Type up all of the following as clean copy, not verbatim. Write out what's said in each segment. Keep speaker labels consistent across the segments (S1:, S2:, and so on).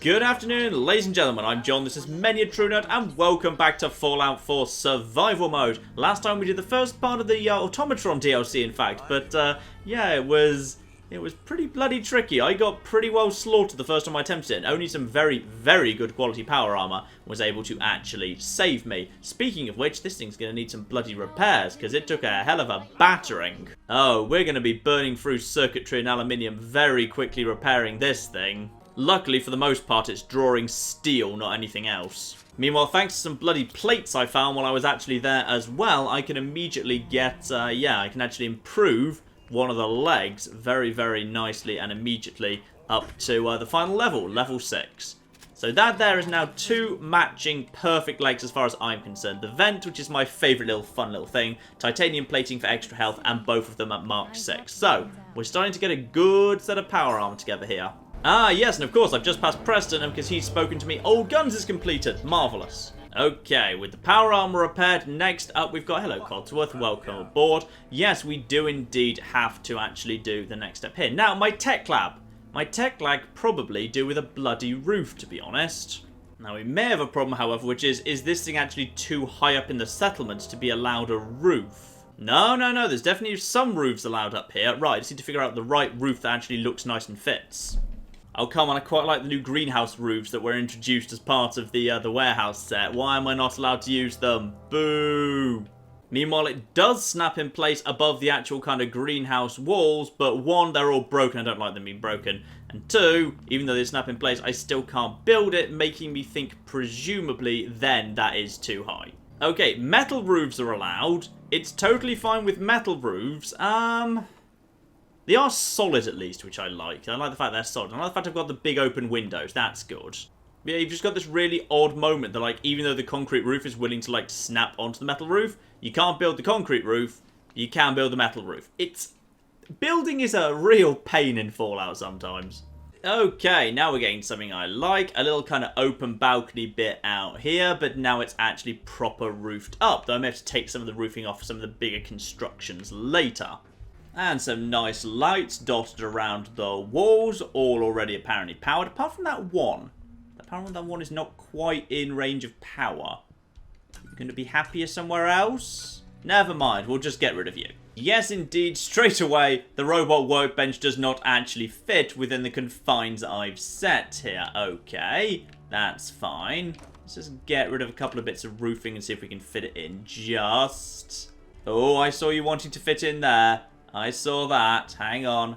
S1: Good afternoon, ladies and gentlemen, I'm John, this is Mayoral, and welcome back to Fallout 4 Survival Mode. Last time we did the first part of the Automatron DLC, in fact, but yeah, it was pretty bloody tricky. I got pretty well slaughtered the first time I attempted it, and only some very, very good quality power armor was able to actually save me. Speaking of which, this thing's going to need some bloody repairs, because it took a hell of a battering. Oh, we're going to be burning through circuitry and aluminium very quickly repairing this thing. Luckily, for the most part, it's drawing steel, not anything else. Meanwhile, thanks to some bloody plates I found while I was actually there as well, I can immediately get, I can actually improve one of the legs very, very nicely and immediately up to the final level, level 6. So that there is now 2 matching perfect legs as far as I'm concerned. The vent, which is my favourite little fun little thing, titanium plating for extra health, and both of them at Mark 6. So, we're starting to get a good set of power armor together here. Ah, yes, and of course, I've just passed Preston, and because he's spoken to me, Old Guns is completed. Marvellous. Okay, with the power armor repaired, next up we've got, hello Codsworth, welcome aboard. Yes, we do indeed have to actually do the next step here. Now, my tech lab. My tech lab probably do with a bloody roof, to be honest. Now, we may have a problem, however, which is this thing actually too high up in the settlement to be allowed a roof? No, there's definitely some roofs allowed up here. Right, I just need to figure out the right roof that actually looks nice and fits. Oh, come on, I quite like the new greenhouse roofs that were introduced as part of the warehouse set. Why am I not allowed to use them? Boo! Meanwhile, it does snap in place above the actual kind of greenhouse walls, but 1, they're all broken. I don't like them being broken. And 2, even though they snap in place, I still can't build it, making me think presumably then that is too high. Okay, metal roofs are allowed. It's totally fine with metal roofs. They are solid at least, which I like. I like the fact they're solid. I like the fact I've got the big open windows. That's good. But yeah, you've just got this really odd moment that, like, even though the concrete roof is willing to, like, snap onto the metal roof, you can't build the concrete roof, you can build the metal roof. Building is a real pain in Fallout sometimes. Okay, now we're getting something I like. A little kind of open balcony bit out here, but now it's actually proper roofed up. Though I may have to take some of the roofing off for some of the bigger constructions later. And some nice lights dotted around the walls, all already apparently powered, apart from that one. Apparently that one is not quite in range of power. You're going to be happier somewhere else? Never mind, we'll just get rid of you. Yes, indeed, straight away, the robot workbench does not actually fit within the confines I've set here. Okay, that's fine. Let's just get rid of a couple of bits of roofing and see if we can fit it in just... Oh, I saw you wanting to fit in there. I saw that. Hang on.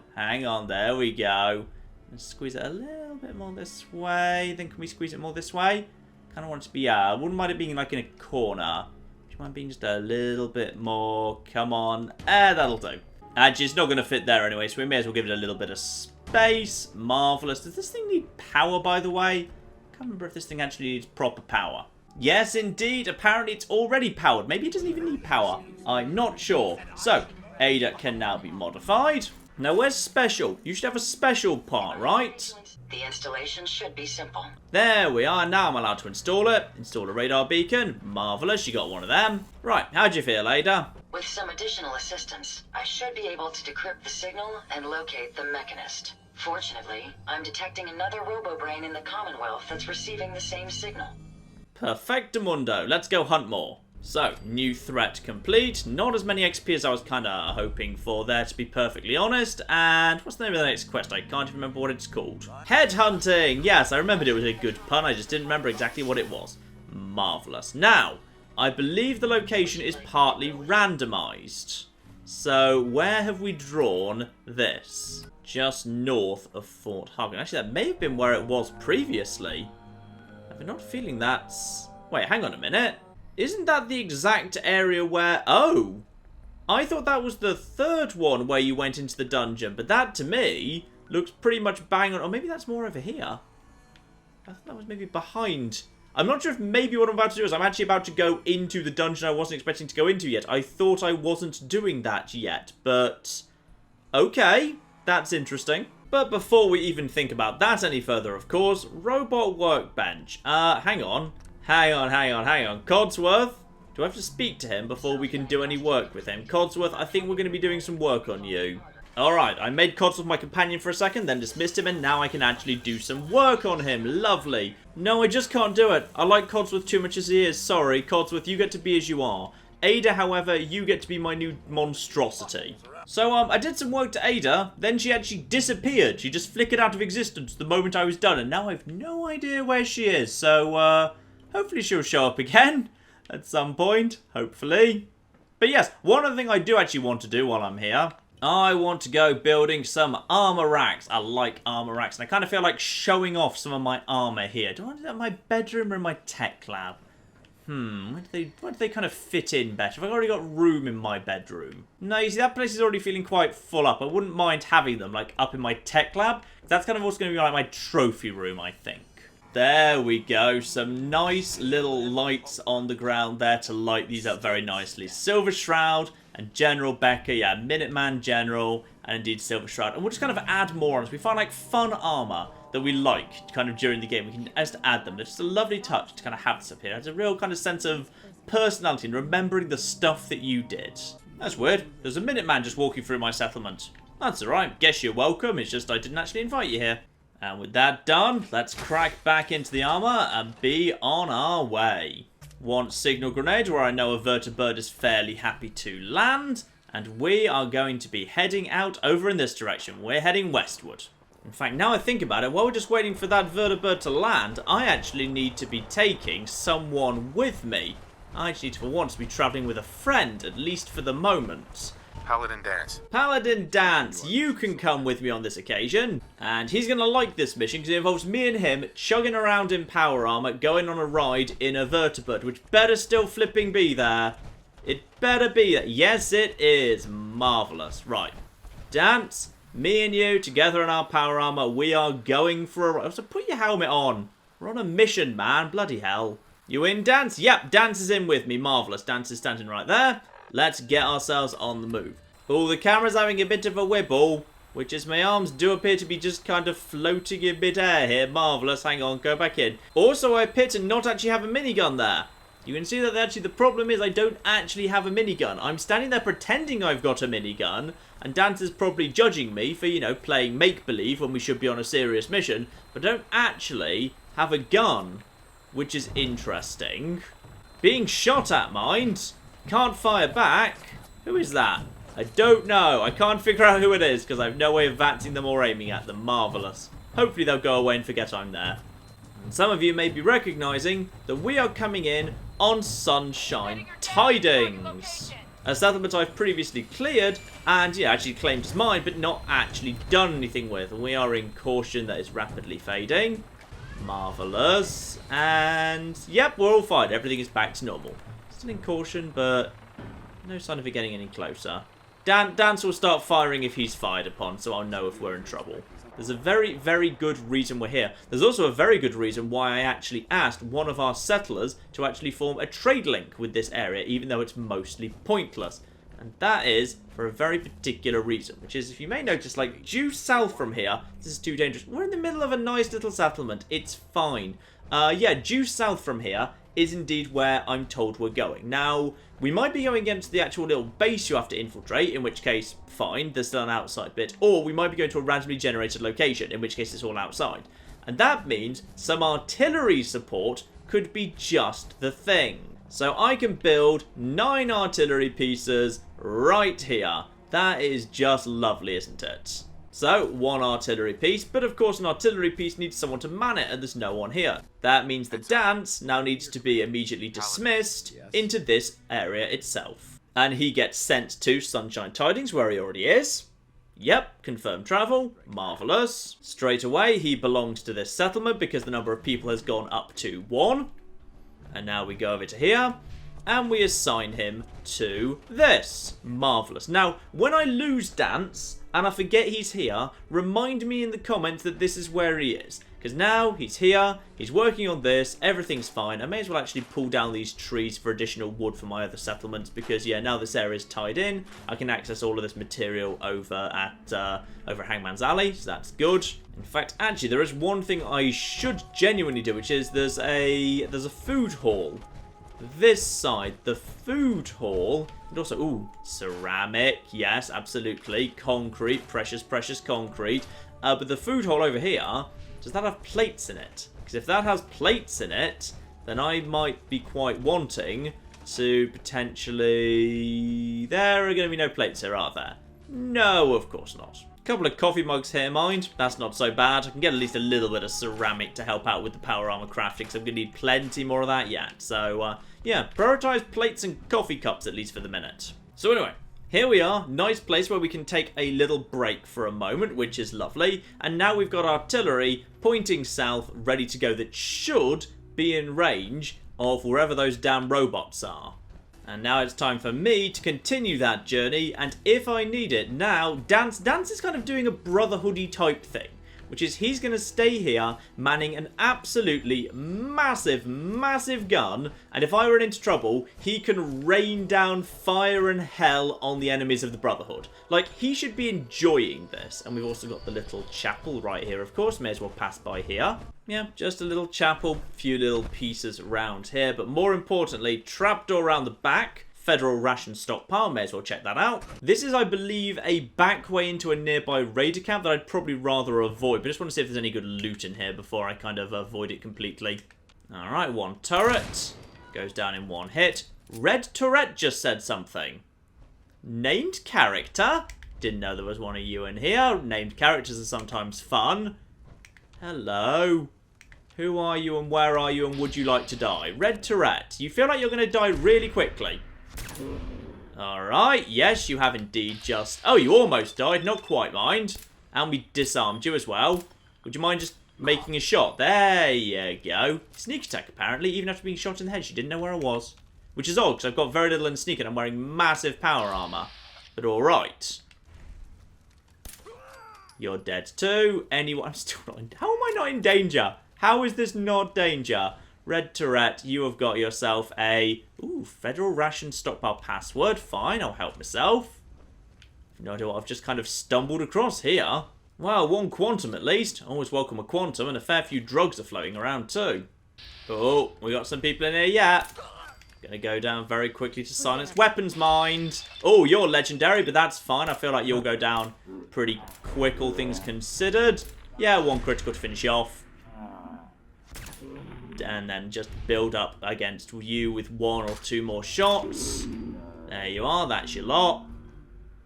S1: There we go. Let's squeeze it a little bit more this way. Then can we squeeze it more this way? Kind of want it to be, wouldn't mind it being like in a corner. Do you mind being just a little bit more? Come on. That'll do. Actually, it's not going to fit there anyway, so we may as well give it a little bit of space. Marvellous. Does this thing need power, by the way? I can't remember if this thing actually needs proper power. Yes, indeed. Apparently, it's already powered. Maybe it doesn't even need power. I'm not sure. So... Ada can now be modified. Now, where's special? You should have a special part, right?
S2: The installation should be simple.
S1: There we are. Now I'm allowed to install it. Install a radar beacon. Marvellous. You got one of them. Right. How'd you feel, Ada?
S2: With some additional assistance, I should be able to decrypt the signal and locate the mechanist. Fortunately, I'm detecting another Robobrain in the Commonwealth that's receiving the same signal.
S1: Perfectamundo. Let's go hunt more. So, new threat complete. Not as many XP as I was kind of hoping for there, to be perfectly honest. And what's the name of the next quest? I can't even remember what it's called. Headhunting! Yes, I remembered it was a good pun. I just didn't remember exactly what it was. Marvellous. Now, I believe the location is partly randomised. So, where have we drawn this? Just north of Fort Huggan. Actually, that may have been where it was previously. I'm not feeling that's... Wait, hang on a minute. Isn't that the exact area where... Oh! I thought that was the third one where you went into the dungeon, but that, to me, looks pretty much bang on... Or maybe that's more over here. I thought that was maybe behind... I'm not sure if maybe what I'm about to do is I'm actually about to go into the dungeon I wasn't expecting to go into yet. I thought I wasn't doing that yet, but... Okay, that's interesting. But before we even think about that any further, of course, robot workbench. Hang on. Codsworth, do I have to speak to him before we can do any work with him? Codsworth, I think we're going to be doing some work on you. Alright, I made Codsworth my companion for a second, then dismissed him, and now I can actually do some work on him. Lovely. No, I just can't do it. I like Codsworth too much as he is. Sorry, Codsworth, you get to be as you are. Ada, however, you get to be my new monstrosity. So, I did some work to Ada, then she actually disappeared. She just flickered out of existence the moment I was done, and now I have no idea where she is. So, hopefully she'll show up again at some point, hopefully. But yes, one other thing I do actually want to do while I'm here, I want to go building some armor racks. I like armor racks, and I kind of feel like showing off some of my armor here. Do I want to do that in my bedroom or in my tech lab? Where do they kind of fit in better? Have I already got room in my bedroom? No, you see, that place is already feeling quite full up. I wouldn't mind having them, like, up in my tech lab. That's kind of also going to be like my trophy room, I think. There we go. Some nice little lights on the ground there to light these up very nicely. Silver Shroud and General Becker. Yeah, Minuteman General and indeed Silver Shroud. And we'll just kind of add more on us. We find like fun armor that we like kind of during the game. We can just add them. It's just a lovely touch to kind of have this up here. It's a real kind of sense of personality and remembering the stuff that you did. That's weird. There's a Minuteman just walking through my settlement. That's alright. Guess you're welcome. It's just I didn't actually invite you here. And with that done, let's crack back into the armor and be on our way. One signal grenade where I know a vertibird is fairly happy to land. And we are going to be heading out over in this direction. We're heading westward. In fact, now I think about it, while we're just waiting for that vertibird to land, I actually need to be taking someone with me. I actually need to, for once, be travelling with a friend, at least for the moment.
S3: Paladin Dance.
S1: Paladin Dance, you can come with me on this occasion. And he's going to like this mission because it involves me and him chugging around in power armor, going on a ride in a vertibird, which better still flipping be there. It better be there. Yes, it is. Marvellous. Right. Dance, me and you, together in our power armor, we are going for a ride. So put your helmet on. We're on a mission, man. Bloody hell. You in, Dance? Yep, Dance is in with me. Marvellous. Dance is standing right there. Let's get ourselves on the move. Oh, the camera's having a bit of a wibble, which is my arms do appear to be just kind of floating in mid-air here. Marvellous. Hang on, go back in. Also, I appear to not actually have a minigun there. You can see that actually the problem is I don't actually have a minigun. I'm standing there pretending I've got a minigun, and Dance is probably judging me for, you know, playing make-believe when we should be on a serious mission, but don't actually have a gun, which is interesting. Being shot at, mind. Can't fire back. Who is that? I don't know. I can't figure out who it is because I have no way of vancing them or aiming at them. Marvellous. Hopefully they'll go away and forget I'm there. And some of you may be recognising that we are coming in on Sunshine Tidings. A settlement I've previously cleared and, yeah, actually claimed as mine, but not actually done anything with. And we are in Caution that is rapidly fading. Marvellous. And, yep, we're all fine. Everything is back to normal. Still in Caution, but no sign of it getting any closer. Dance will start firing if he's fired upon, so I'll know if we're in trouble. There's a very, very good reason we're here. There's also a very good reason why I actually asked one of our settlers to actually form a trade link with this area, even though it's mostly pointless. And that is for a very particular reason, which is, if you may notice, like, due south from here, this is too dangerous. We're in the middle of a nice little settlement. It's fine. Yeah, due south from here is indeed where I'm told we're going. Now, we might be going against the actual little base you have to infiltrate, in which case, fine, there's still an outside bit. Or we might be going to a randomly generated location, in which case it's all outside. And that means some artillery support could be just the thing. So I can build 9 artillery pieces right here. That is just lovely, isn't it? So, 1 artillery piece, but of course an artillery piece needs someone to man it, and there's no one here. That means that Dance now needs to be immediately dismissed into this area itself. And he gets sent to Sunshine Tidings, where he already is. Yep, confirmed travel. Marvellous. Straight away, he belongs to this settlement because the number of people has gone up to 1. And now we go over to here, and we assign him to this. Marvellous. Now, when I lose Dance, and I forget he's here, remind me in the comments that this is where he is. Because now he's here, he's working on this, everything's fine. I may as well actually pull down these trees for additional wood for my other settlements. Because, yeah, now this area is tied in, I can access all of this material over at over Hangman's Alley, so that's good. In fact, actually, there is one thing I should genuinely do, which is there's a food hall. This side, the food hall, But also, ooh, ceramic. Yes, absolutely. Concrete. Precious, precious concrete. But the food hall over here, does that have plates in it? Because if that has plates in it, then I might be quite wanting to potentially... There are going to be no plates here, are there? No, of course not. A couple of coffee mugs here, mind. That's not so bad. I can get at least a little bit of ceramic to help out with the power armor crafting, because I'm going to need plenty more of that yet. So, yeah, prioritize plates and coffee cups at least for the minute. So anyway, here we are. Nice place where we can take a little break for a moment, which is lovely. And now we've got artillery pointing south, ready to go, that should be in range of wherever those damn robots are. And now it's time for me to continue that journey, and if I need it, now Dance is kind of doing a brotherhoody type thing, which is he's going to stay here manning an absolutely massive, massive gun, and if I run into trouble, he can rain down fire and hell on the enemies of the Brotherhood. Like, he should be enjoying this. And we've also got the little chapel right here, of course. May as well pass by here. Yeah, just a little chapel, few little pieces around here, but more importantly, trapdoor around the back. Federal ration stockpile, may as well check that out. This is, I believe, a back way into a nearby raider camp that I'd probably rather avoid, but I just want to see if there's any good loot in here before I kind of avoid it completely. Alright, one turret. Goes down in one hit. Red turret just said something. Named character? Didn't know there was one of you in here. Named characters are sometimes fun. Hello. Who are you and where are you and would you like to die? Red turret. You feel like you're going to die really quickly. Alright, yes, you have indeed just... Oh, you almost died, not quite, mind. And we disarmed you as well. Would you mind just making a shot? There you go. Sneak attack, apparently, even after being shot in the head. She didn't know where I was. Which is odd, because I've got very little in sneak and I'm wearing massive power armor. But alright. You're dead too. Anyone... I'm still not in... How am I not in danger? How is this not danger? Red turret, you have got yourself a... Ooh, federal ration stockpile password. Fine, I'll help myself. No idea what I've just kind of stumbled across here. Well, one quantum at least. Always welcome a quantum, and a fair few drugs are floating around too. Oh, we got some people in here yet. Gonna go down very quickly to silence weapons mind. Oh, you're legendary, but that's fine. I feel like you'll go down pretty quick, all things considered. Yeah, one critical to finish you off. And then just build up against you with one or two more shots. There you are, that's your lot.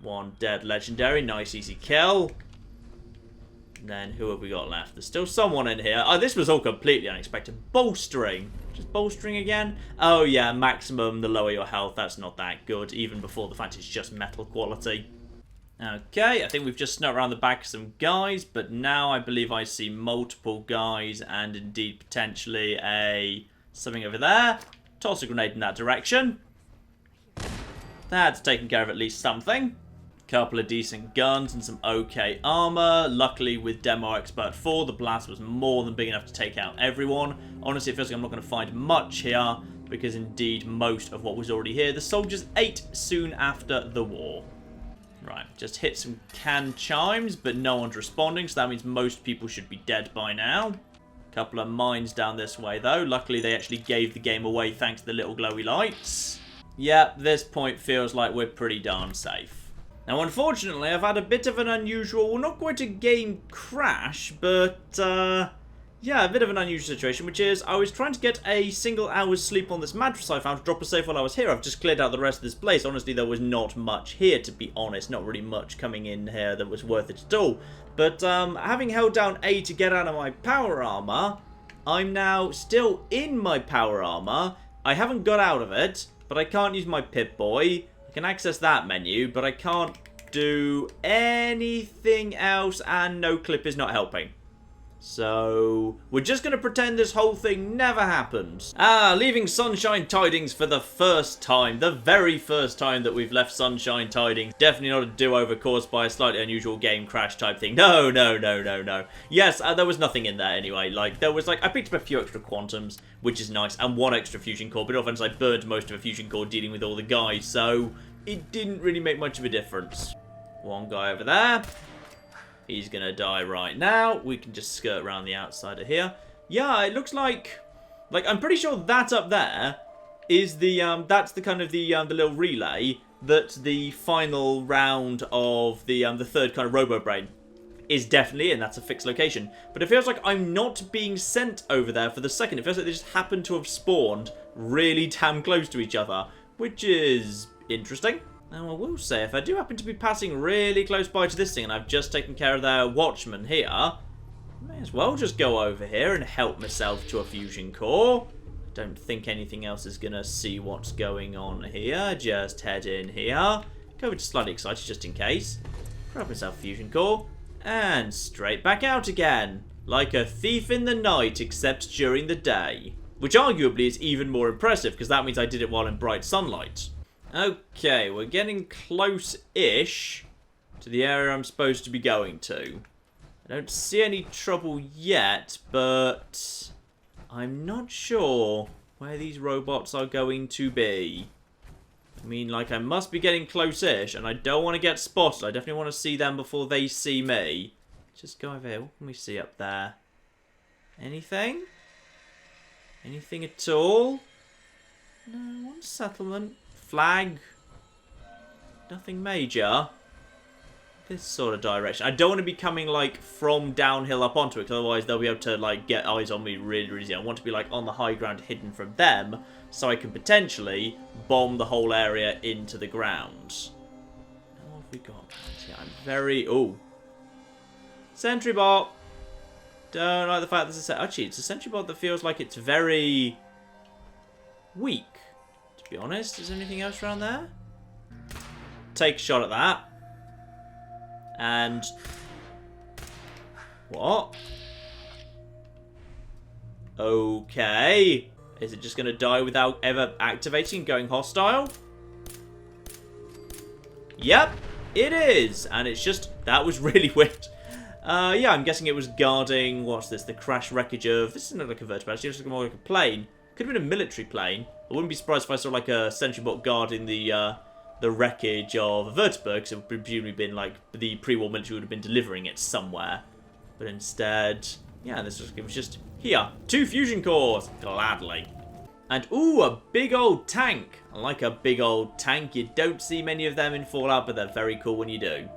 S1: One dead legendary, nice easy kill. And then who have we got left? There's still someone in here. Oh, this was all completely unexpected. Bolstering. Just bolstering again? Oh yeah, maximum the lower your health. That's not that good, even before the fact it's just metal quality. Okay, I think we've just snuck around the back of some guys, but now I believe I see multiple guys and indeed potentially something over there. Toss a grenade in that direction. That's taken care of at least something. Couple of decent guns and some okay armor. Luckily with Demo Expert 4, the blast was more than big enough to take out everyone. Honestly, it feels like I'm not going to find much here because indeed most of what was already here, the soldiers ate soon after the war. Right, just hit some canned chimes, but no one's responding, so that means most people should be dead by now. Couple of mines down this way, though. Luckily, they actually gave the game away thanks to the little glowy lights. Yep, this point feels like we're pretty darn safe. Now, unfortunately, I've had a bit of an unusual, well, not quite a game crash, but, yeah, a bit of an unusual situation, which is I was trying to get a single hour's sleep on this mattress I found to drop a safe while I was here. I've just cleared out the rest of this place. Honestly, there was not much here, to be honest. Not really much coming in here that was worth it at all. But having held down A to get out of my power armor, I'm now still in my power armor. I haven't got out of it, but I can't use my Pip-Boy. I can access that menu, but I can't do anything else, and no clip is not helping. So, we're just going to pretend this whole thing never happened. Leaving Sunshine Tidings for the first time. The very first time that we've left Sunshine Tidings. Definitely not a do-over caused by a slightly unusual game crash type thing. No, no, no, no, no. Yes, there was nothing in there anyway. Like, there was like, I picked up a few extra quantums, which is nice, and one extra fusion core, but offense I burned most of a fusion core dealing with all the guys, so it didn't really make much of a difference. One guy over there. He's gonna die right now. We can just skirt around the outside of here. Yeah, it looks like I'm pretty sure that up there is the that's the kind of the little relay, that the final round of the third kind of Robobrain is definitely in. That's a fixed location. But it feels like I'm not being sent over there for the second. It feels like they just happen to have spawned really damn close to each other, which is interesting. Now, I will say, if I do happen to be passing really close by to this thing and I've just taken care of their watchman here, I may as well just go over here and help myself to a fusion core. Don't think anything else is going to see what's going on here. Just head in here. Go to slightly excited just in case. Grab myself a fusion core. And straight back out again. Like a thief in the night, except during the day. Which arguably is even more impressive, because that means I did it while in bright sunlight. Okay, we're getting close-ish to the area I'm supposed to be going to. I don't see any trouble yet, but I'm not sure where these robots are going to be. I mean, like, I must be getting close-ish, and I don't want to get spotted. I definitely want to see them before they see me. Just go over here. What can we see up there? Anything? Anything at all? No, one settlement. Flag. Nothing major. This sort of direction. I don't want to be coming, like, from downhill up onto it, because otherwise they'll be able to, like, get eyes on me really, really easy. I want to be, like, on the high ground hidden from them, so I can potentially bomb the whole area into the ground. Now, what have we got? Yeah, I'm very... Ooh. Sentry bot. Don't like the fact that it's a... Actually, it's a sentry bot that feels like it's very weak, to be honest. Is there anything else around there? Take a shot at that. And... What? Okay. Is it just going to die without ever activating and going hostile? Yep, it is. And it's just... That was really weird. Yeah, I'm guessing it was guarding... What's this? The crash wreckage of... This isn't like a vertibird. It's just more like a plane. Could have been a military plane. I wouldn't be surprised if I saw like a sentry bot guarding the wreckage of a vertibird, because it would have presumably been like the pre-war military would have been delivering it somewhere. But instead, yeah, it was just here. 2 fusion cores, gladly. And ooh, a big old tank. I like a big old tank. You don't see many of them in Fallout, but they're very cool when you do.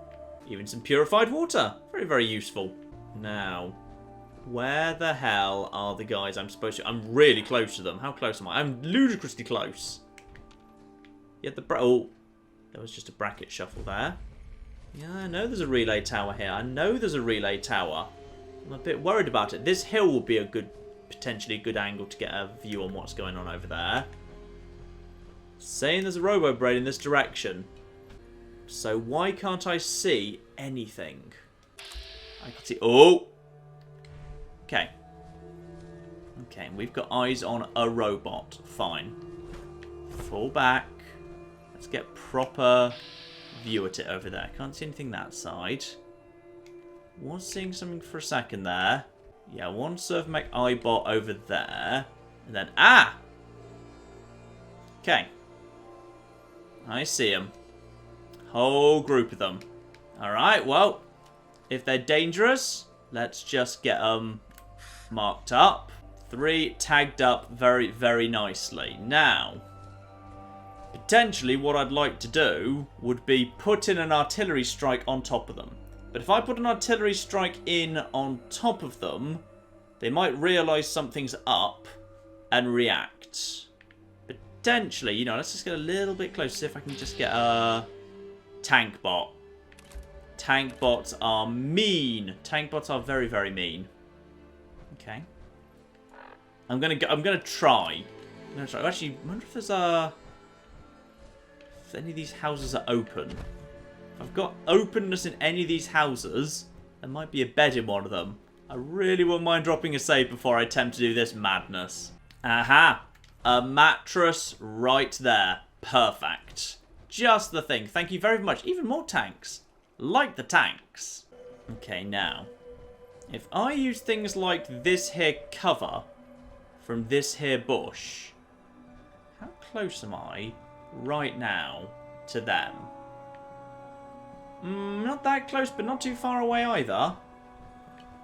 S1: Even some purified water. Very, very useful. Now, where the hell are the guys I'm supposed to... I'm really close to them. How close am I? I'm ludicrously close. Yet the... Oh, there was just a bracket shuffle there. Yeah, I know there's a relay tower here. I know there's a relay tower. I'm a bit worried about it. This hill will be a good... Potentially a good angle to get a view on what's going on over there. Saying there's a Robobrain in this direction. So why can't I see anything? I can see... Oh! Okay. Okay, we've got eyes on a robot. Fine. Fall back. Let's get proper view at it over there. Can't see anything that side. Was seeing something for a second there. Yeah, one Surf Mech Eyebot over there. And then... Ah! Okay. I see them. Whole group of them. Alright, well. If they're dangerous, let's just get them marked up. 3 tagged up very, very nicely. Now, potentially what I'd like to do would be put in an artillery strike on top of them. But if I put an artillery strike in on top of them, they might realise something's up and react. Potentially, you know, let's just get a little bit closer, see if I can just get a tank bot. Tank bots are mean. Tank bots are very, very mean. Okay. I'm gonna try. Actually, I wonder if there's if any of these houses are open. If I've got openness in any of these houses, there might be a bed in one of them. I really wouldn't mind dropping a save before I attempt to do this madness. Aha! A mattress right there. Perfect. Just the thing. Thank you very much. Even more tanks. Like the tanks. Okay, now. If I use things like this here cover from this here bush, how close am I right now to them? Not that close, but not too far away either.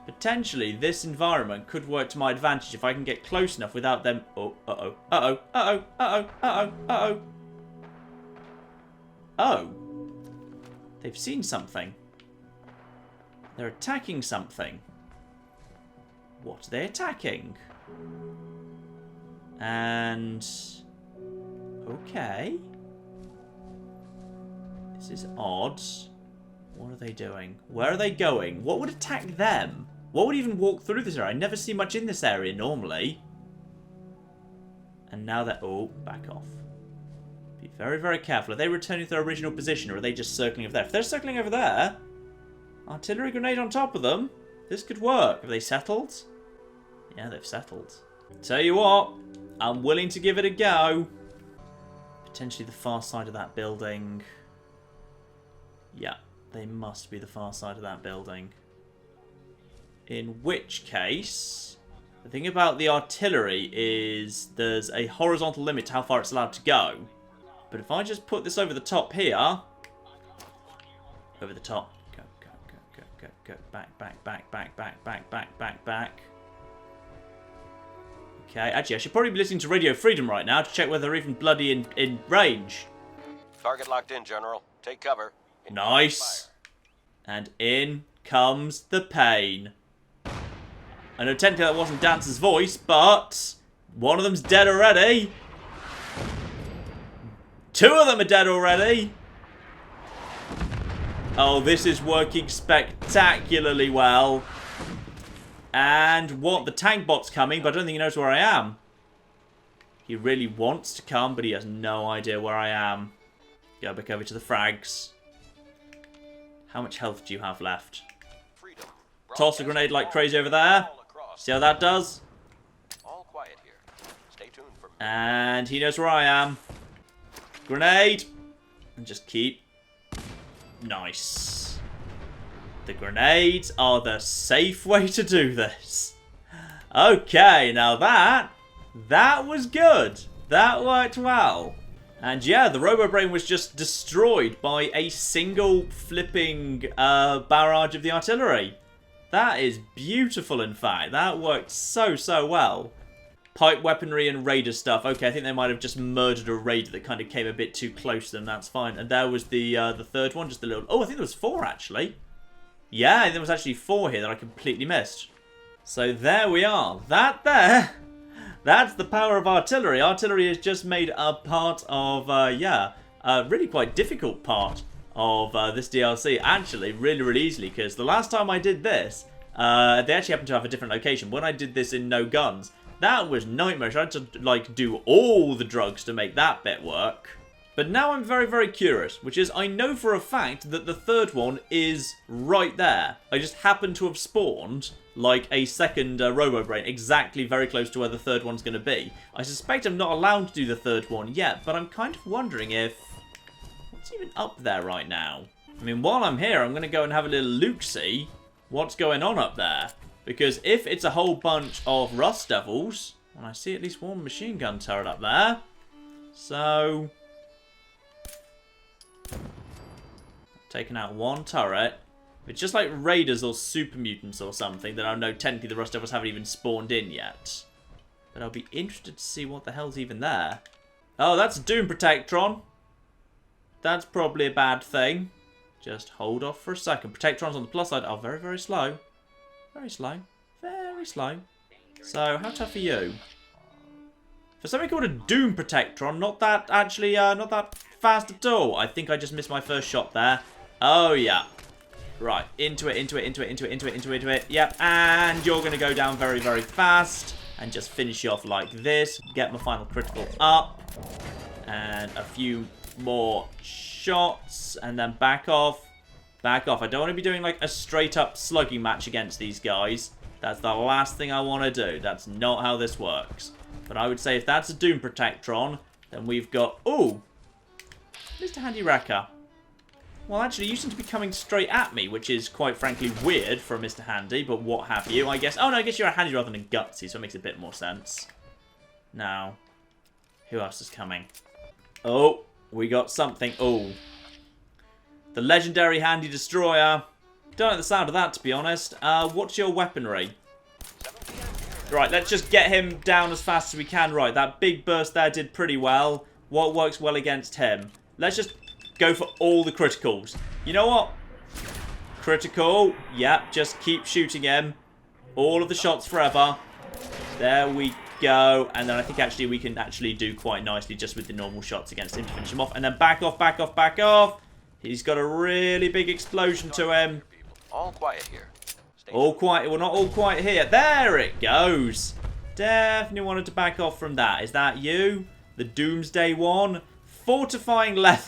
S1: Potentially, this environment could work to my advantage if I can get close enough without them... Oh, uh-oh, uh-oh, uh-oh, uh-oh, uh-oh, uh-oh, uh-oh. Oh. They've seen something. They're attacking something. What are they attacking? And... okay. This is odd. What are they doing? Where are they going? What would attack them? What would even walk through this area? I never see much in this area normally. And now they're... oh, back off. Be very, very careful. Are they returning to their original position, or are they just circling over there? If they're circling over there, artillery grenade on top of them, this could work. Have they settled? Yeah, they've settled. Tell you what, I'm willing to give it a go. Potentially the far side of that building. Yeah, they must be the far side of that building. In which case, the thing about the artillery is there's a horizontal limit to how far it's allowed to go. But if I just put this over the top here, over the top, go, go, go, go, go, go, back, back, back, back, back, back, back, back, back. Okay, actually, I should probably be listening to Radio Freedom right now to check whether they're even bloody in range.
S3: Target locked in, General. Take cover.
S1: Nice. And in comes the pain. I know technically that wasn't Dance's voice, but one of them's dead already. Two of them are dead already. Oh, this is working spectacularly well. And what? The tank bot's coming, but I don't think he knows where I am. He really wants to come, but he has no idea where I am. Go back over to the frags. How much health do you have left? Toss a grenade like crazy over there. See how that does?
S3: All quiet here. Stay tuned for...
S1: And he knows where I am. Grenade. And just keep. Nice. The grenades are the safe way to do this. Okay, now that was good. That worked well. And yeah, the Robobrain was just destroyed by a single flipping barrage of the artillery. That is beautiful, in fact. That worked so, so well. Pipe weaponry and raider stuff. Okay, I think they might have just murdered a raider that kind of came a bit too close to them. That's fine. And there was the third one, just a little... oh, I think there was 4, actually. Yeah, there was actually 4 here that I completely missed. So there we are. That there... that's the power of artillery. Artillery has just made a part of, a really quite difficult part of this DLC. Actually, really, really easily. Because the last time I did this, they actually happened to have a different location. When I did this in No Guns, that was nightmarish. I had to, like, do all the drugs to make that bit work. But now I'm very, very curious, which is I know for a fact that the third one is right there. I just happen to have spawned, like, a second Robobrain exactly very close to where the third one's going to be. I suspect I'm not allowed to do the third one yet, but I'm kind of wondering if... what's even up there right now? I mean, while I'm here, I'm going to go and have a little look-see what's going on up there. Because if it's a whole bunch of Rust Devils, well, I see at least one machine gun turret up there. So... taken out one turret. If it's just like raiders or super mutants or something, then I know technically the Rust Devils haven't even spawned in yet. But I'll be interested to see what the hell's even there. Oh, that's a Doom Protectron. That's probably a bad thing. Just hold off for a second. Protectrons on the plus side are very, very slow. Very slow. Very slow. So, how tough are you? For something called a Doom Protectron, not that actually, not that fast at all. I think I just missed my first shot there. Oh, yeah. Right, into it, into it, into it, into it, into it, into it, into it. Yep, and you're going to go down very, very fast. And just finish you off like this. Get my final critical up. And a few more shots. And then back off. Back off. I don't want to be doing like a straight up slugging match against these guys. That's the last thing I want to do. That's not how this works. But I would say if that's a Doom Protectron, then we've got... ooh! Mr. Handy Wrecker. Well, actually, you seem to be coming straight at me, which is quite frankly weird for Mr. Handy, but what have you, I guess. Oh, no, I guess you're a Handy rather than a Gutsy, so it makes a bit more sense. Now, who else is coming? Oh, we got something. Oh. The legendary Handy Destroyer. Don't like the sound of that, to be honest. What's your weaponry? Right, let's just get him down as fast as we can. Right, that big burst there did pretty well. What works well against him? Let's just... go for all the criticals. You know what? Critical. Yep, just keep shooting him. All of the shots forever. There we go. And then I think actually we can actually do quite nicely just with the normal shots against him to finish him off. And then back off, back off, back off. He's got a really big explosion to him.
S3: All quiet here.
S1: All quiet. Well, not all quiet here. There it goes. Definitely wanted to back off from that. Is that you? The Doomsday one? Fortifying leather.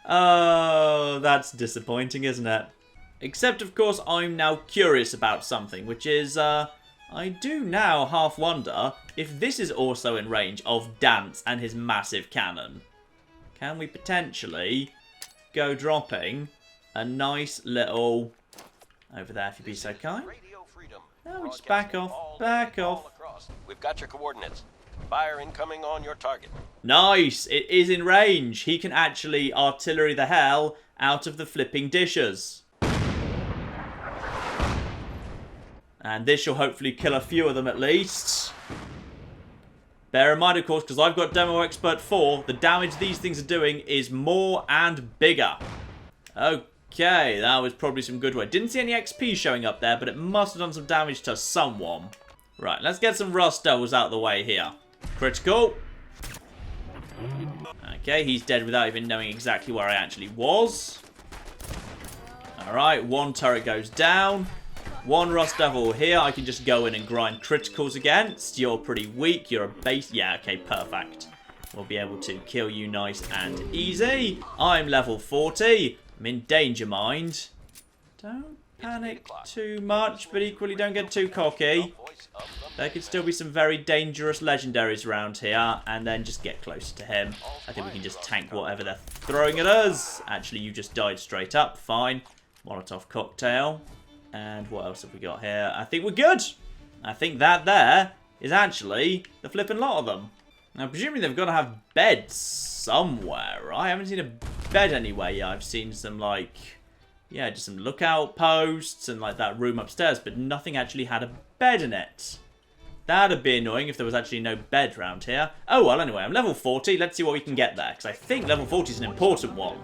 S1: Oh, that's disappointing, isn't it? Except, of course, I'm now curious about something, which is, I do now half wonder if this is also in range of Dance and his massive cannon. Can we potentially go dropping a nice little... over there, if you'd be so kind. No, we just back off, back off.
S3: We've got your coordinates. Fire incoming on your target.
S1: Nice! It is in range. He can actually artillery the hell out of the flipping dishes. And this shall hopefully kill a few of them at least. Bear in mind, of course, because I've got Demo Expert 4, the damage these things are doing is more and bigger. Okay, that was probably some good work. Didn't see any XP showing up there, but it must have done some damage to someone. Right, let's get some Rust Devils out of the way here. Critical. Okay, he's dead without even knowing exactly where I actually was. Alright, one turret goes down. One Rust Devil here. I can just go in and grind criticals against. You're pretty weak. You're a base. Yeah, okay, perfect. We'll be able to kill you nice and easy. I'm level 40. I'm in danger, mind. Don't panic too much, but equally don't get too cocky. There could still be some very dangerous legendaries around here, and then just get closer to him. I think we can just tank whatever they're throwing at us. Actually, you just died straight up. Fine. Molotov cocktail. And what else have we got here? I think we're good. I think that there is actually the flipping lot of them. Now, presumably they've got to have beds somewhere, right? I haven't seen a bed anywhere yet. I've seen some, like, yeah, just some lookout posts and, like, that room upstairs, but nothing actually had a bed in it. That'd be annoying if there was actually no bed around here. Oh, well, anyway, I'm level 40. Let's see what we can get there, because I think level 40 is an important one.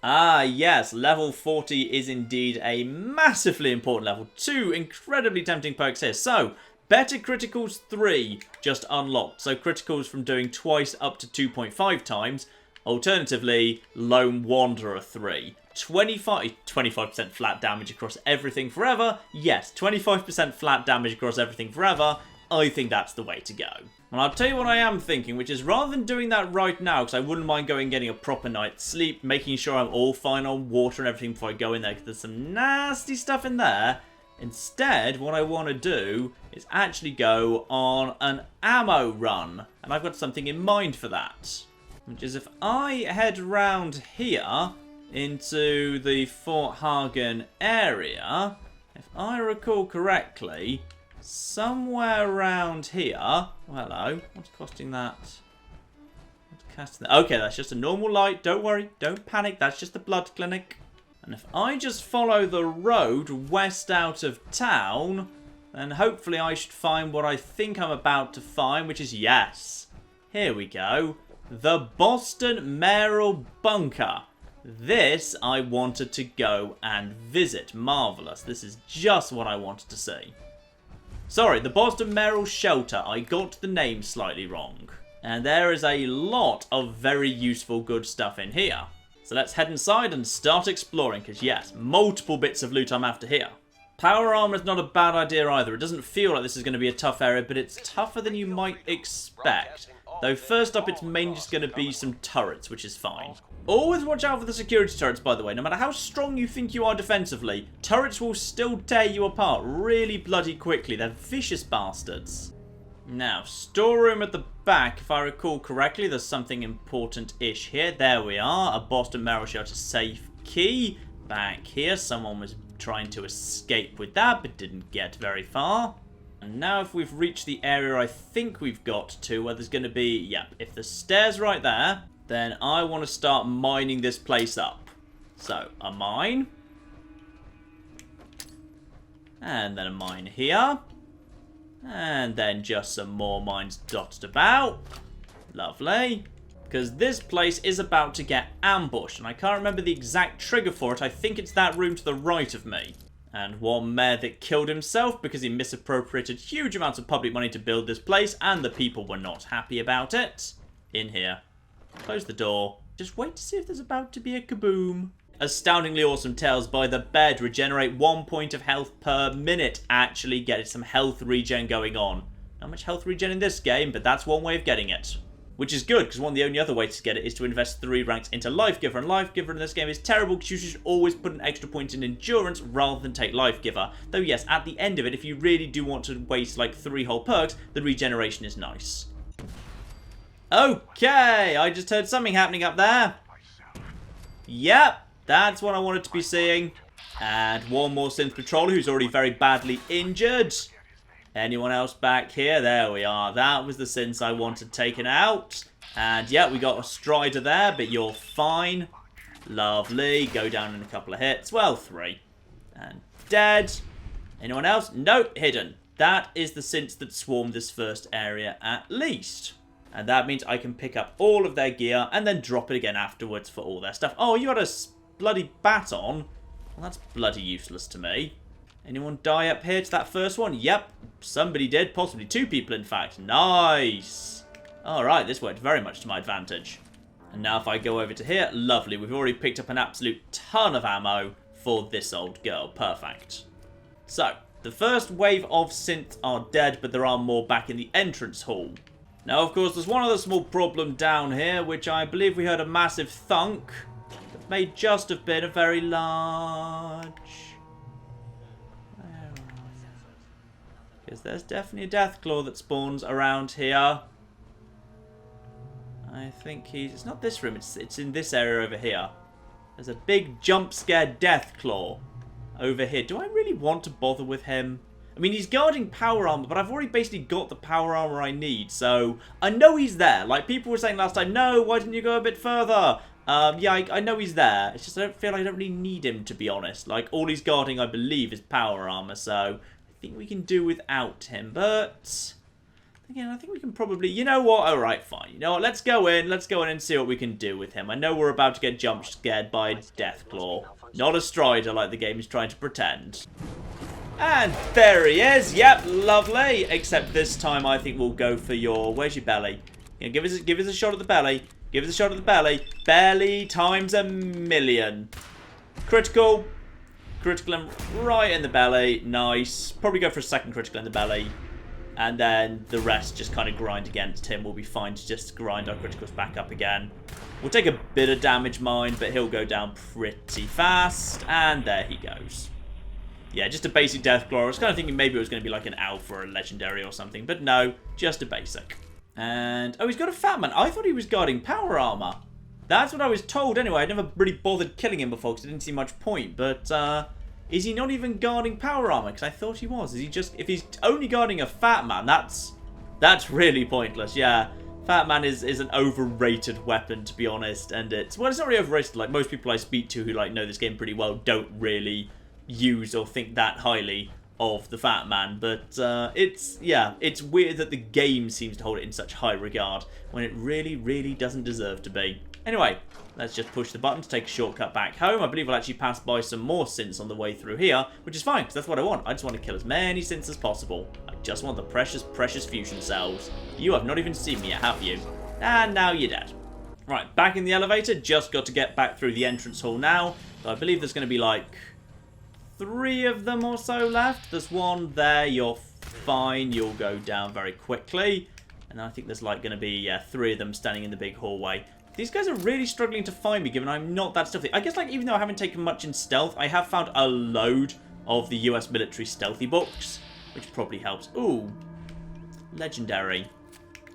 S1: Ah, yes, level 40 is indeed a massively important level. 2 incredibly tempting perks here. So, Better Criticals 3 just unlocked. So, criticals from doing twice up to 2.5 times. Alternatively, Lone Wanderer 3. 25% flat damage across everything forever. Yes, 25% flat damage across everything forever. I think that's the way to go. And I'll tell you what I am thinking, which is rather than doing that right now, because I wouldn't mind going and getting a proper night's sleep, making sure I'm all fine on water and everything before I go in there, because there's some nasty stuff in there. Instead, what I want to do is actually go on an ammo run. And I've got something in mind for that. Which is if I head round here into the Fort Hagen area, if I recall correctly, somewhere around here... Oh, hello. What's costing that? What's casting that? Okay, that's just a normal light. Don't worry. Don't panic. That's just the blood clinic. And if I just follow the road west out of town, then hopefully I should find what I think I'm about to find, which is, yes, here we go, the Boston Mayoral Bunker. This I wanted to go and visit. Marvellous. This is just what I wanted to see. Sorry, the Boston Mayoral Shelter. I got the name slightly wrong. And there is a lot of very useful good stuff in here. So let's head inside and start exploring, because yes, multiple bits of loot I'm after here. Power armor is not a bad idea either. It doesn't feel like this is going to be a tough area, but it's tougher than you might expect. Though first up, it's mainly just going to be some turrets, which is fine. Always watch out for the security turrets, by the way. No matter how strong you think you are defensively, turrets will still tear you apart really bloody quickly. They're vicious bastards. Now, storeroom at the back, if I recall correctly, there's something important-ish here. There we are, a Boston Mayoral Shelter safe key. Back here, someone was trying to escape with that, but didn't get very far. And now if we've reached the area I think we've got to, where there's going to be, yep, if the stairs right there, then I want to start mining this place up. So, a mine. And then a mine here. And then just some more mines dotted about. Lovely. Because this place is about to get ambushed, and I can't remember the exact trigger for it. I think it's that room to the right of me. And one mayor that killed himself because he misappropriated huge amounts of public money to build this place, and the people were not happy about it. In here. Close the door. Just wait to see if there's about to be a kaboom. Astoundingly awesome tells by the bed. Regenerate 1 point of health per minute. Actually get some health regen going on. Not much health regen in this game, but that's one way of getting it. Which is good, because one of the only other ways to get it is to invest 3 ranks into Life Giver. And Life Giver in this game is terrible, because you should always put an extra point in Endurance rather than take Life Giver. Though yes, at the end of it, if you really do want to waste like 3 whole perks, the regeneration is nice. Okay, I just heard something happening up there. Yep, that's what I wanted to be seeing. And one more synth patroller who's already very badly injured. Anyone else back here? There we are. That was the synths I wanted taken out. And yeah, we got a Strider there, but you're fine. Lovely. Go down in a couple of hits. Well, 3. And dead. Anyone else? Nope, hidden. That is the synths that swarmed this first area at least. And that means I can pick up all of their gear and then drop it again afterwards for all their stuff. Oh, you had a bloody baton? Well, that's bloody useless to me. Anyone die up here to that first one? Yep, somebody did. Possibly 2 people, in fact. Nice. Alright, this worked very much to my advantage. And now if I go over to here, lovely. We've already picked up an absolute ton of ammo for this old girl. Perfect. So, the first wave of synths are dead, but there are more back in the entrance hall. Now, of course, there's one other small problem down here, which I believe we heard a massive thunk. That may just have been a very large... Because there's definitely a Deathclaw that spawns around here. I think he's... It's not this room, it's in this area over here. There's a big jump scare Deathclaw over here. Do I really want to bother with him? I mean, he's guarding power armor, but I've already basically got the power armor I need, so I know he's there. Like people were saying last time, no, why didn't you go a bit further? Yeah, I know he's there. It's just I don't feel like I don't really need him, to be honest. Like, all he's guarding, I believe, is power armor, so... I think we can do without him, but again, I think we can probably, you know what, alright, fine, you know what, let's go in and see what we can do with him. I know we're about to get jump scared by Deathclaw, not a Strider like the game is trying to pretend. And there he is, yep, lovely, except this time I think we'll go for your, where's your belly? You know, give us a shot at the belly, give us a shot at the belly times a million. Critical. Critical him right in the belly. Nice. Probably go for a second critical in the belly. And then the rest just kind of grind against him. We'll be fine to just grind our criticals back up again. We'll take a bit of damage, mind, but he'll go down pretty fast. And there he goes. Yeah, just a basic Deathclaw. I was kind of thinking maybe it was going to be like an alpha or a legendary or something. But no, just a basic. And, oh, he's got a fat man. I thought he was guarding power armor. That's what I was told anyway. I'd never really bothered killing him before because I didn't see much point. But, is he not even guarding power armor? Because I thought he was. Is he just... If he's only guarding a fat man, that's really pointless. Yeah, fat man is an overrated weapon, to be honest. And it's... Well, it's not really overrated. Like, most people I speak to who, like, know this game pretty well don't really use or think that highly of the fat man. But, it's... Yeah, it's weird that the game seems to hold it in such high regard when it really, really doesn't deserve to be. Anyway, let's just push the button to take a shortcut back home. I believe we'll actually pass by some more synths on the way through here, which is fine, because that's what I want. I just want to kill as many synths as possible. I just want the precious, precious fusion cells. You have not even seen me yet, have you? And now you're dead. Right, back in the elevator. Just got to get back through the entrance hall now. So I believe there's going to be like 3 of them or so left. There's one there. You're fine. You'll go down very quickly. And I think there's like going to be 3 of them standing in the big hallway. These guys are really struggling to find me, given I'm not that stealthy. I guess, like, even though I haven't taken much in stealth, I have found a load of the US military stealthy books, which probably helps. Ooh, legendary.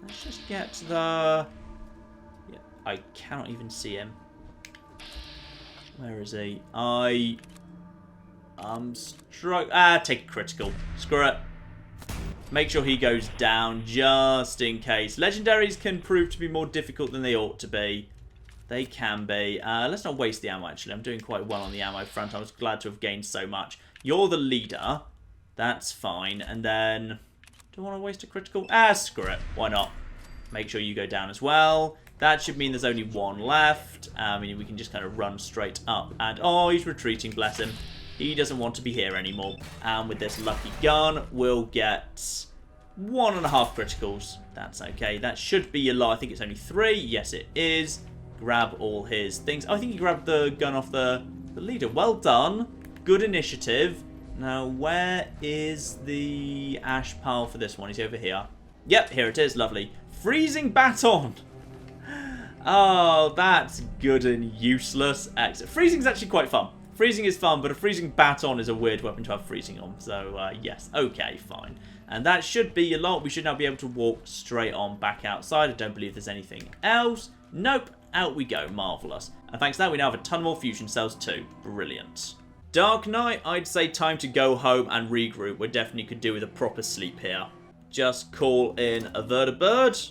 S1: Let's just get the... Yeah, I cannot even see him. Where is he? Take a critical. Screw it. Make sure he goes down just in case. Legendaries can prove to be more difficult than they ought to be. They can be. Let's not waste the ammo, actually. I'm doing quite well on the ammo front. I was glad to have gained so much. You're the leader. That's fine. And then... Do I want to waste a critical? Screw it. Why not? Make sure you go down as well. That should mean there's only one left. I mean, we can just kind of run straight up. And, oh, he's retreating, bless him. He doesn't want to be here anymore. And with this lucky gun, we'll get 1.5 criticals. That's okay. That should be a lot. I think it's only 3. Yes, it is. Grab all his things. Oh, I think he grabbed the gun off the leader. Well done. Good initiative. Now, where is the ash pile for this one? He's over here. Yep, here it is. Lovely. Freezing baton. Oh, that's good and useless. Excellent. Freezing's actually quite fun. Freezing is fun, but a freezing baton is a weird weapon to have freezing on. So, yes. Okay, fine. And that should be a lot. We should now be able to walk straight on back outside. I don't believe there's anything else. Nope. Out we go. Marvellous. And thanks to that, we now have a ton more fusion cells too. Brilliant. Dark night, I'd say time to go home and regroup. We definitely could do with a proper sleep here. Just call in a vertibird.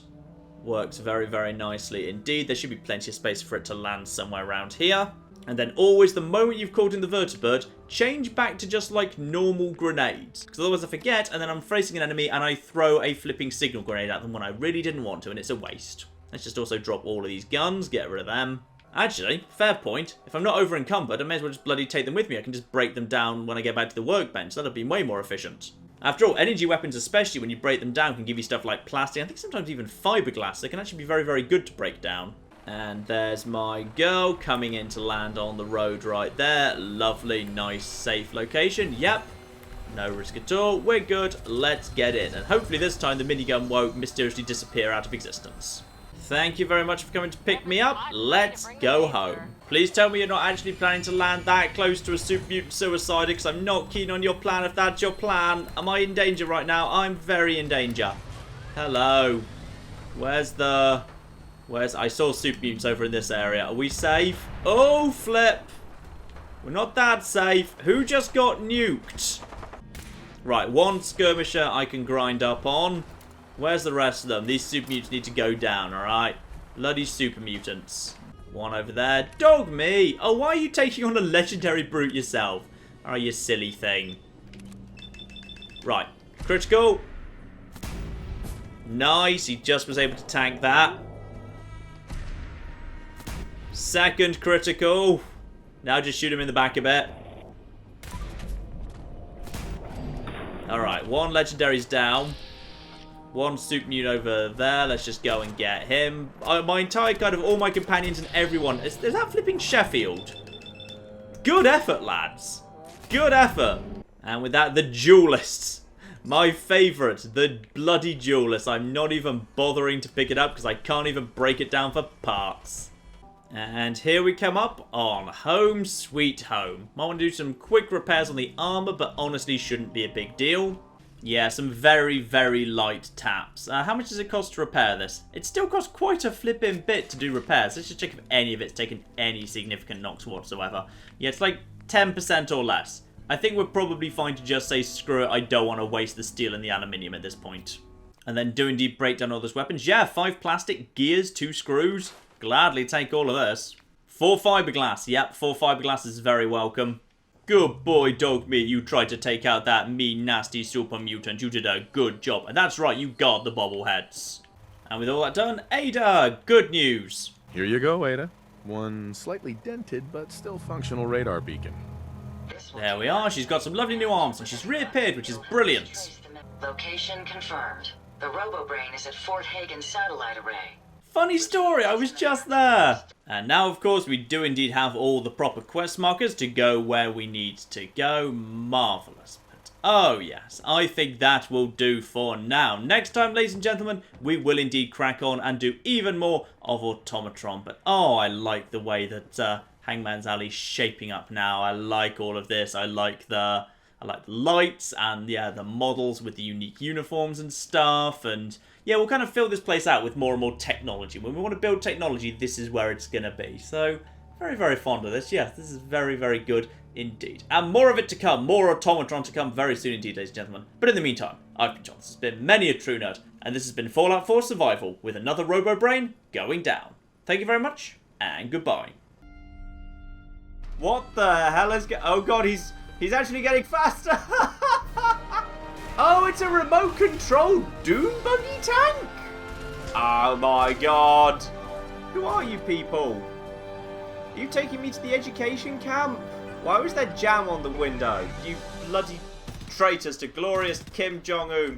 S1: Works very, very nicely indeed. There should be plenty of space for it to land somewhere around here. And then always, the moment you've called in the vertibird, change back to just like normal grenades. Because otherwise I forget, and then I'm facing an enemy and I throw a flipping signal grenade at them when I really didn't want to, and it's a waste. Let's just also drop all of these guns, get rid of them. Actually, fair point. If I'm not over encumbered, I may as well just bloody take them with me. I can just break them down when I get back to the workbench. That'll be way more efficient. After all, energy weapons, especially when you break them down, can give you stuff like plastic. I think sometimes even fiberglass. They can actually be very, very good to break down. And there's my girl coming in to land on the road right there. Lovely, nice, safe location. Yep. No risk at all. We're good. Let's get in. And hopefully this time the minigun won't mysteriously disappear out of existence. Thank you very much for coming to pick me up. Let's go home. Please tell me you're not actually planning to land that close to a super mutant suicider, because I'm not keen on your plan if that's your plan. Am I in danger right now? I'm very in danger. Hello. I saw super mutants over in this area. Are we safe? Oh, flip. We're not that safe. Who just got nuked? Right, one skirmisher I can grind up on. Where's the rest of them? These super mutants need to go down, alright? Bloody super mutants. One over there. Dog me! Oh, why are you taking on a legendary brute yourself? Oh, you silly thing. Right. Critical. Nice. He just was able to tank that. Second critical. Now just shoot him in the back a bit. Alright, one legendary's down. One super mutant over there. Let's just go and get him. My entire kind of all my companions and everyone. Is that flipping Sheffield? Good effort, lads. Good effort. And with that, the duelists. My favourite. The bloody duelists. I'm not even bothering to pick it up because I can't even break it down for parts. And here we come up on Home Sweet Home. Might want to do some quick repairs on the armour, but honestly shouldn't be a big deal. Yeah, some very, very light taps. How much does it cost to repair this? It still costs quite a flipping bit to do repairs. Let's just check if any of it's taken any significant knocks whatsoever. Yeah, it's like 10% or less. I think we're probably fine to just say, screw it, I don't want to waste the steel and the aluminium at this point. And then do indeed break down all those weapons. Yeah, 5 plastic, gears, 2 screws. Gladly take all of this. 4 fiberglass. Yep, 4 fiberglass is very welcome. Good boy, dog meat. You tried to take out that mean, nasty super mutant. You did a good job. And that's right, you guard the bobbleheads. And with all that done, Ada, good news.
S4: Here you go, Ada. One slightly dented but still functional radar beacon.
S1: There we are. She's got some lovely new arms and she's reappeared, which is brilliant.
S2: Location confirmed. The Robobrain is at Fort Hagen Satellite Array.
S1: Funny story, I was just there. And now, of course, we do indeed have all the proper quest markers to go where we need to go. Marvellous. But, oh, yes, I think that will do for now. Next time, ladies and gentlemen, we will indeed crack on and do even more of Automatron. But, oh, I like the way that Hangman's Alley's shaping up now. I like all of this. I like the lights and, yeah, the models with the unique uniforms and stuff. And, yeah, we'll kind of fill this place out with more and more technology. When we want to build technology, this is where it's going to be. So, very, very fond of this. Yes, this is very, very good indeed. And more of it to come. More Automatron to come very soon indeed, ladies and gentlemen. But in the meantime, I've been John. This has been Many a True Nerd. And this has been Fallout 4 Survival with another Robobrain going down. Thank you very much, and goodbye. What the hell is oh god, he's actually getting faster. Oh, it's a remote control Doom buggy tank. Oh my god. Who are you people? Are you taking me to the education camp? Why was there jam on the window? You bloody traitors to glorious Kim Jong-un.